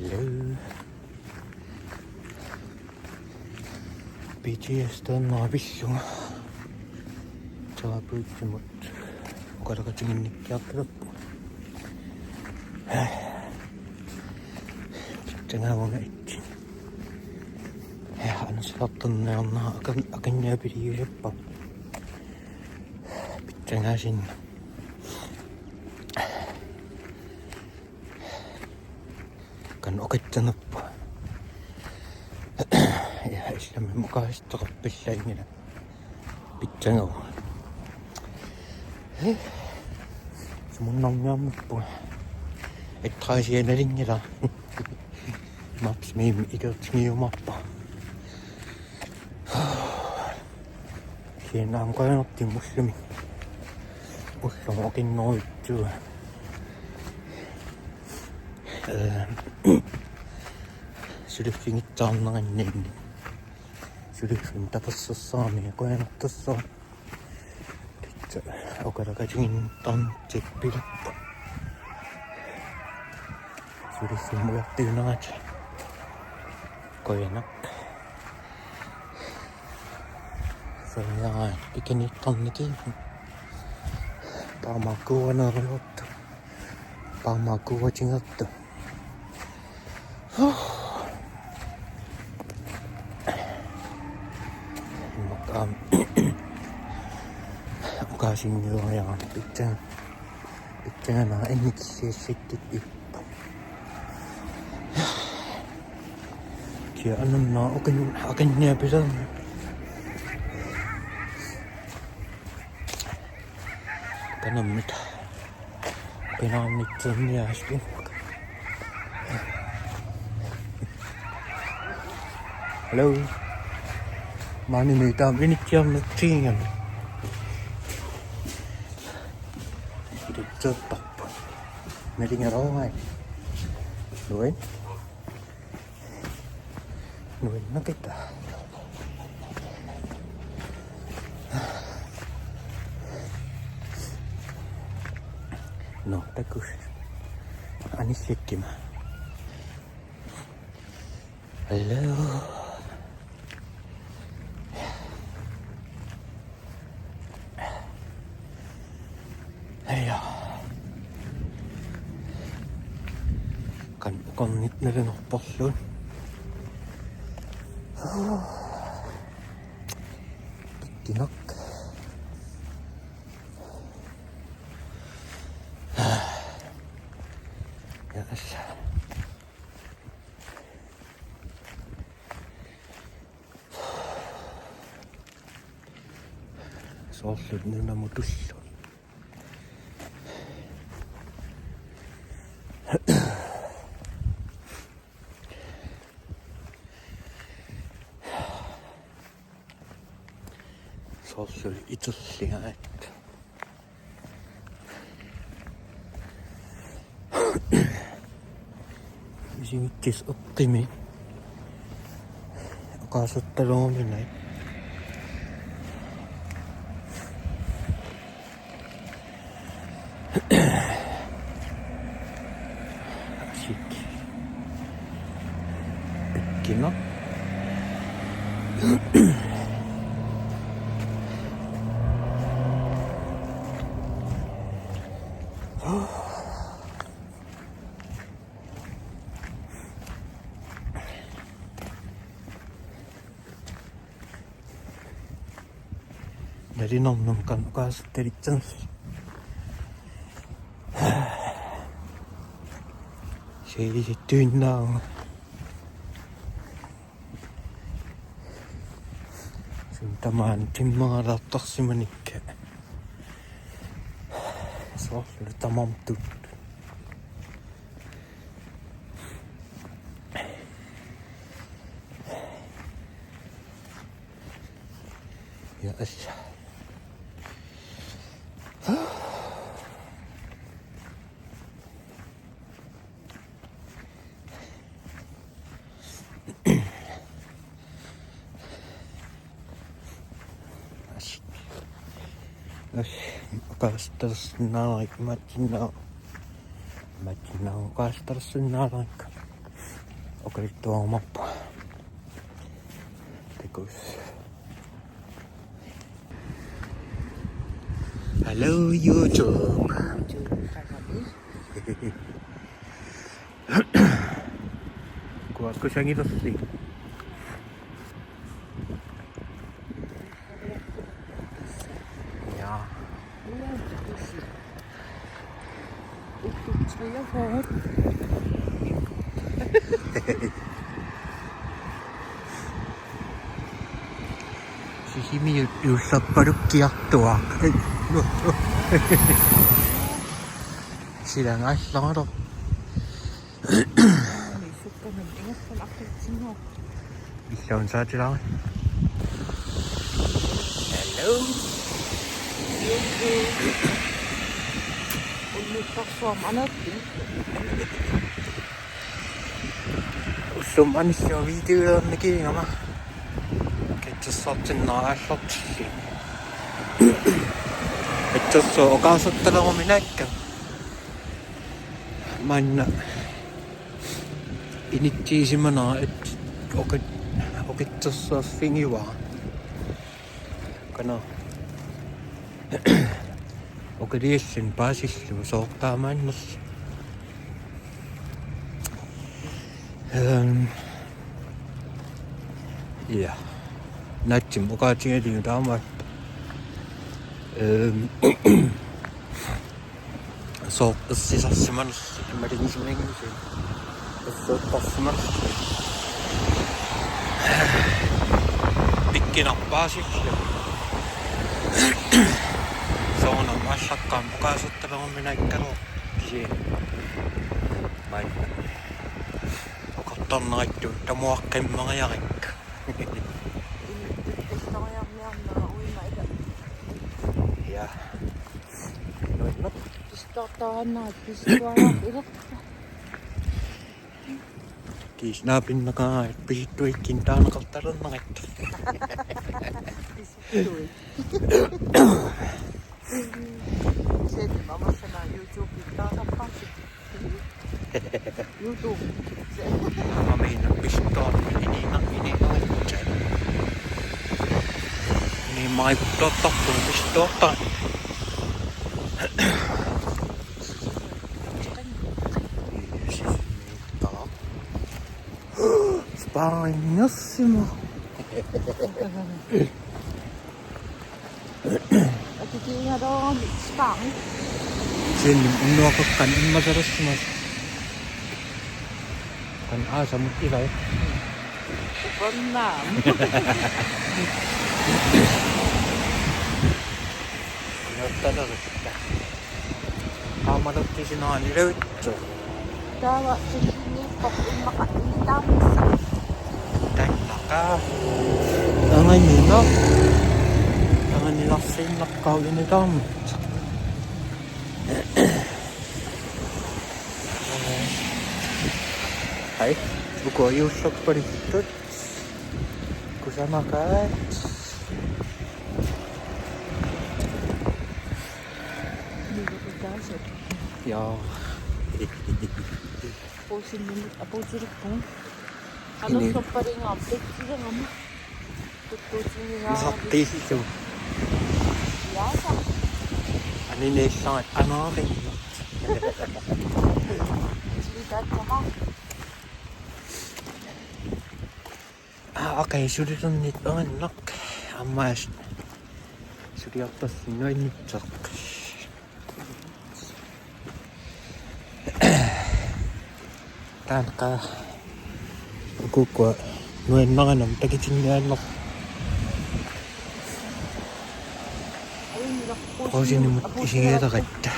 Hello. BTS naabissuga terapeuttimut uqalaqatiginnikkiartalappu pittangaavunga itsi anusartarnernaqa akanniapiliusappa pittangaasinn kan oqitsanappa ja islami muqaasitteqarpillaingila pitsangavu sumunnerniarmappu ittraasianalingila maps miimi ikertimiumarpa kiinaam qanertim mullumi ullumu oqinnervitsuga suluffingitsaarneranniinni suluffin tapersersaami qanertassara kitsa oqalaqatigintarnitsikpilappa suluffin mujartiunerati qoyanak sariaa pikaniittarnitiin paamaakkuuaneeriortu paamaakkuuatingertu uqaasinniuariaram pitsanganaa annikissiassittit ippa kia annannaa aqanniapilermi kanammita pinaarnitserniaaslu hello mani niitaam inikkiarnertiingami itsertarpa melingeroongai nuinnakita no takus anissikkima hello kan uqarnitnalunerporluun tikkinak yes soorlununamutullu soorlul iterligaat isigikkis eqqimi oqaasattaluuminai asik pikkina nalinornum kan uqaasattalitserni seelisittuinnaarunga sun tamaan timmeralaartarsimanikka soorlulu tamartut ja assa oqaastarsinaalaik matsinaa oqaastarsinaalaikka Okei, tuo mappa. Tekois. Hello YouTube. Kuatko siya ngitosti? Ja. Sisimi yussapparukkiattua. Sillä näissä on. Missä on saatila? Hello. Som anser videoen igen, ama. Ketjus saatsin naasotsi. Ketjus on okasottelu minäkään. Mä inittiisimana, että oketjus on fingivaa. Kana. Okediessin pääsissu sohtaa mennessä. Ja. Näytsin mukaan tietyin taamatta. Sohtas sisässä mennessä. Mä tekin sen engliseen. Sohtas mennessä. Pikki nappaa sisään. Soona masakkaan mukaan sottelun minä kerrokin. Mä en katson naittuutta muokkemmaa jaikka. Ja. Noin no. Kiis naapinnakaan, et pisittu ikin taana kaltaron naittu. Sen mamassa YouTubeen taas passi. YouTube. Mä meinaan pistää niin noitteen. Niin maikuttaa tappuun pistää otan. Spagnossimo. Titignan doon, spang. Sen nuokokkan masarasmas. Kan asa mo ilay. Pernah. Näyttää sitä. Kaamalutti sinä on löytty. Täällä niin pakko tammissa. Tännakaa. Tangan nila. Tangan nila sinnakkaa yni tammissa. Hei, buku Yusuf berikut. Kusama kaat. Ja. Posin minut apa cerita? Kalau soparing update juga kamu. Tutusin Masakti itu. Biasa. Ani ne sangat aneh. Cerita sama. Okei, sudah tunnit anak. Ammas. Sudah atas noin cok. Tanka. Kuku noin nangan takitin anak. Kau sini mut isingnya tak ada.